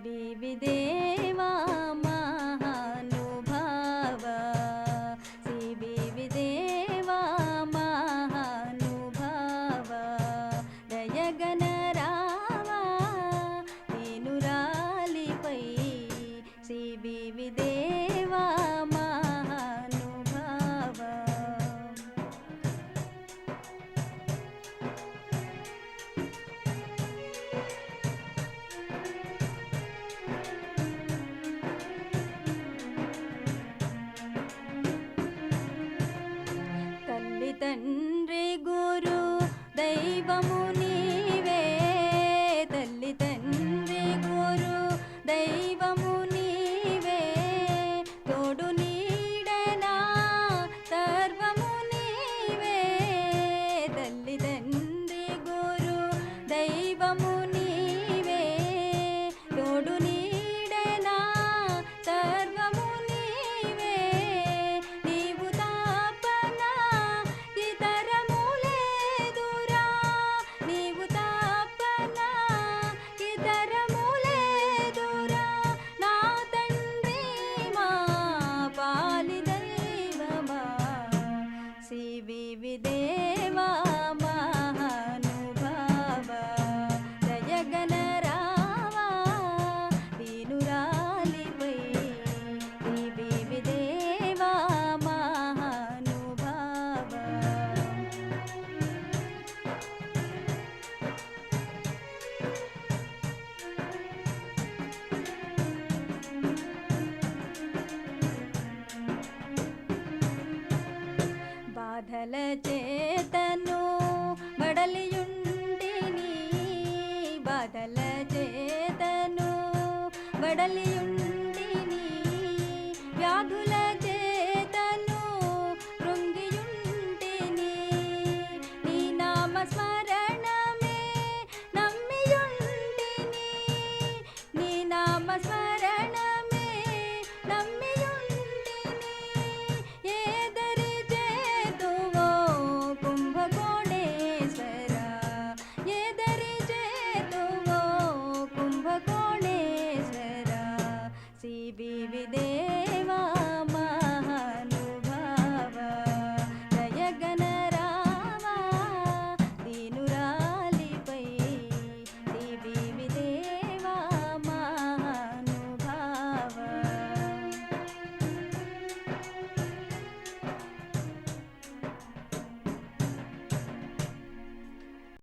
విదేవా మహానుభావ విదేవా మహానుభావ దయగణరావా దీనురాలిపై విదేవా మహానుభావ తల్లి తండ్రి గురు దైవము నీవే తల్లి తండ్రి గురు దైవము నీవే తోడు నీడనా సర్వము నీవే తల్లి తండ్రి గురు దైవము నీవే తోడు నీడనా సర్వము నీవే నీవు తాపన ఇతరము లేదురా నీవు తాపన ఇతరము లేదురా నా తండ్రి మా పాలి దైవమా విదేవా మహానుభావ దయగణరావా దీనురాలిపై విదేవా మహానుభావ బాధల చేతను బడలియుండిని బాధల చేతను బడలియుండిని వ్యాధుల చేతను కృంగియుంటిని నీ నామ స్మరణ